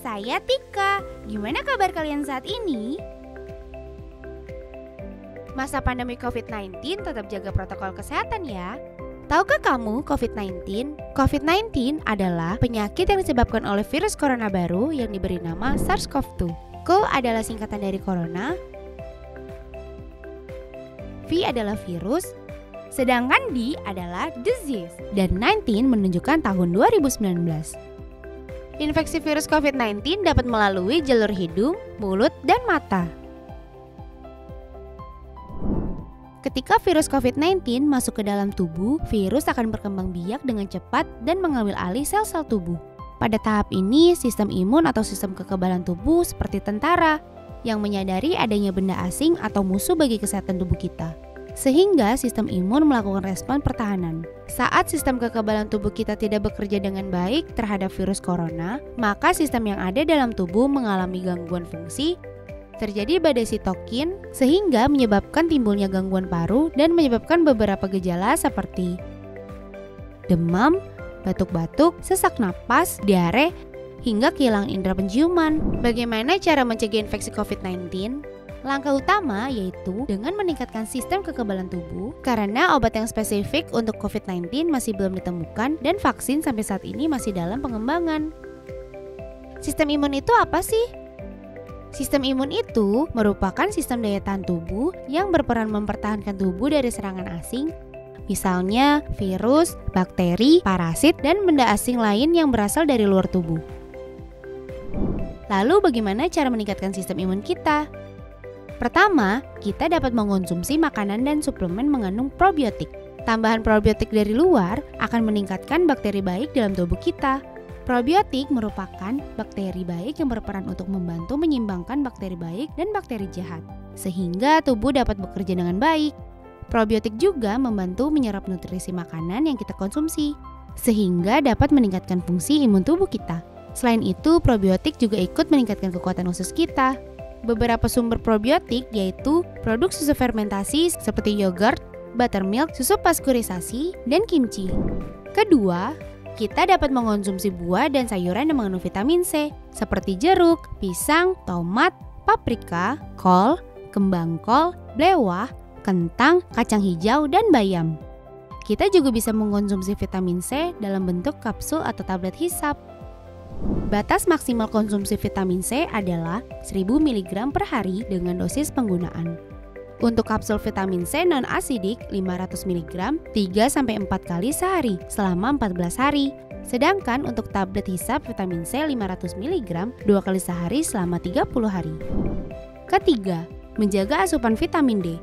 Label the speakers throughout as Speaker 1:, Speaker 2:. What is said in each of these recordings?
Speaker 1: saya Tika. Gimana kabar kalian saat ini? Masa pandemi COVID-19 tetap jaga protokol kesehatan ya. Tahukah kamu COVID-19? COVID-19 adalah penyakit yang disebabkan oleh virus corona baru yang diberi nama SARS-CoV-2. Co adalah singkatan dari corona, V adalah virus, sedangkan D adalah disease, dan 19 menunjukkan tahun 2019. Infeksi virus COVID-19 dapat melalui jalur hidung, mulut, dan mata. Ketika virus COVID-19 masuk ke dalam tubuh, virus akan berkembang biak dengan cepat dan mengambil alih sel-sel tubuh. Pada tahap ini, sistem imun atau sistem kekebalan tubuh seperti tentara yang menyadari adanya benda asing atau musuh bagi kesehatan tubuh kita. Sehingga sistem imun melakukan respon pertahanan. Saat sistem kekebalan tubuh kita tidak bekerja dengan baik terhadap virus corona, maka sistem yang ada dalam tubuh mengalami gangguan fungsi, terjadi badai sitokin, sehingga menyebabkan timbulnya gangguan paru dan menyebabkan beberapa gejala seperti demam, batuk-batuk, sesak napas, diare, hingga kehilangan indera penciuman. Bagaimana cara mencegah infeksi COVID-19? Langkah utama yaitu dengan meningkatkan sistem kekebalan tubuh, karena obat yang spesifik untuk COVID-19 masih belum ditemukan dan vaksin sampai saat ini masih dalam pengembangan. Sistem imun itu apa sih? Sistem imun itu merupakan sistem daya tahan tubuh yang berperan mempertahankan tubuh dari serangan asing, misalnya virus, bakteri, parasit, dan benda asing lain yang berasal dari luar tubuh. Lalu bagaimana cara meningkatkan sistem imun kita? Pertama, kita dapat mengonsumsi makanan dan suplemen mengandung probiotik. Tambahan probiotik dari luar akan meningkatkan bakteri baik dalam tubuh kita. Probiotik merupakan bakteri baik yang berperan untuk membantu menyeimbangkan bakteri baik dan bakteri jahat, sehingga tubuh dapat bekerja dengan baik. Probiotik juga membantu menyerap nutrisi makanan yang kita konsumsi, sehingga dapat meningkatkan fungsi imun tubuh kita. Selain itu, probiotik juga ikut meningkatkan kekuatan usus kita. Beberapa sumber probiotik yaitu produk susu fermentasi seperti yogurt, buttermilk, susu pasteurisasi, dan kimchi. Kedua, kita dapat mengonsumsi buah dan sayuran yang mengandung vitamin C seperti jeruk, pisang, tomat, paprika, kol, kembang kol, blewah, kentang, kacang hijau, dan bayam. Kita juga bisa mengonsumsi vitamin C dalam bentuk kapsul atau tablet hisap. Batas maksimal konsumsi vitamin C adalah 1000 mg per hari dengan dosis penggunaan. Untuk kapsul vitamin C non-asidik 500 mg 3-4 kali sehari selama 14 hari. Sedangkan untuk tablet hisap vitamin C 500 mg 2 kali sehari selama 30 hari. Ketiga, menjaga asupan vitamin D.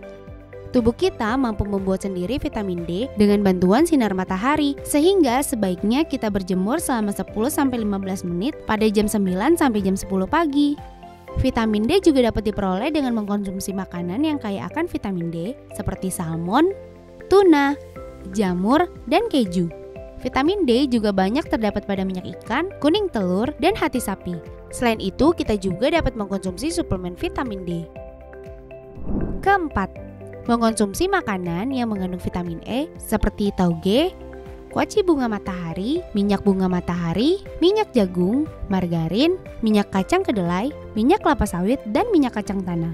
Speaker 1: Tubuh kita mampu membuat sendiri vitamin D dengan bantuan sinar matahari, sehingga sebaiknya kita berjemur selama 10-15 menit pada jam 9 sampai jam 10 pagi. Vitamin D juga dapat diperoleh dengan mengkonsumsi makanan yang kaya akan vitamin D seperti salmon, tuna, jamur, dan keju. Vitamin D juga banyak terdapat pada minyak ikan, kuning telur, dan hati sapi. Selain itu, kita juga dapat mengkonsumsi suplemen vitamin D. Keempat, mengkonsumsi makanan yang mengandung vitamin E seperti tauge, kuaci bunga matahari, minyak bunga matahari, minyak jagung, margarin, minyak kacang kedelai, minyak kelapa sawit, dan minyak kacang tanah.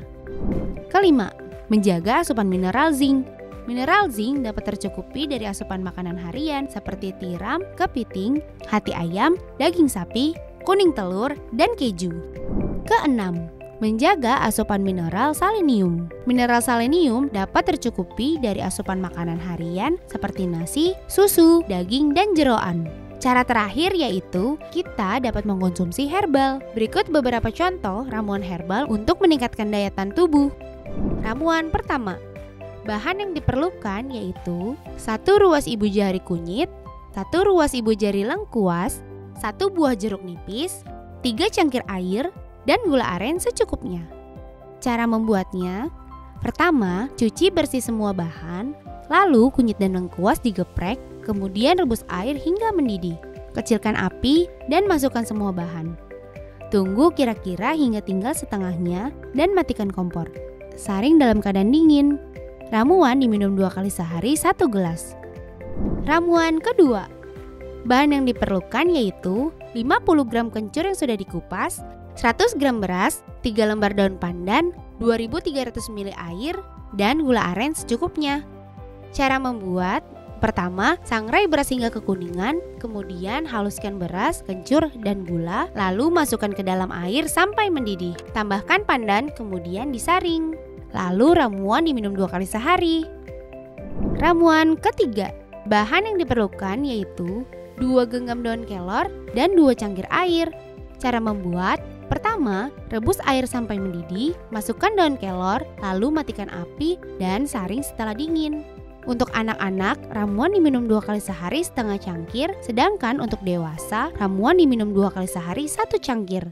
Speaker 1: Kelima, menjaga asupan mineral zinc. Mineral zinc dapat tercukupi dari asupan makanan harian seperti tiram, kepiting, hati ayam, daging sapi, kuning telur, dan keju. Keenam, menjaga asupan mineral selenium. Mineral selenium dapat tercukupi dari asupan makanan harian seperti nasi, susu, daging, dan jeroan. Cara terakhir yaitu kita dapat mengkonsumsi herbal. Berikut beberapa contoh ramuan herbal untuk meningkatkan daya tahan tubuh. Ramuan pertama, bahan yang diperlukan yaitu 1 ruas ibu jari kunyit, 1 ruas ibu jari lengkuas, 1 buah jeruk nipis, 3 cangkir air, dan gula aren secukupnya. Cara membuatnya, pertama, cuci bersih semua bahan, lalu kunyit dan lengkuas digeprek, kemudian rebus air hingga mendidih. Kecilkan api dan masukkan semua bahan. Tunggu kira-kira hingga tinggal setengahnya dan matikan kompor. Saring dalam keadaan dingin. Ramuan diminum 2 kali sehari 1 gelas. Ramuan kedua, Bahan yang diperlukan yaitu 50 gram kencur yang sudah dikupas, 100 gram beras, 3 lembar daun pandan, 2300 ml air, dan gula aren secukupnya. Cara membuat: pertama, sangrai beras hingga kekuningan, kemudian haluskan beras, kencur, dan gula, lalu masukkan ke dalam air sampai mendidih. Tambahkan pandan, kemudian disaring. Lalu ramuan diminum 2 kali sehari. Ramuan ketiga, bahan yang diperlukan yaitu 2 genggam daun kelor dan 2 cangkir air. Cara membuat: pertama, rebus air sampai mendidih, masukkan daun kelor, lalu matikan api dan saring setelah dingin. Untuk anak-anak, ramuan diminum 2 kali sehari setengah cangkir, sedangkan untuk dewasa, ramuan diminum 2 kali sehari 1 cangkir.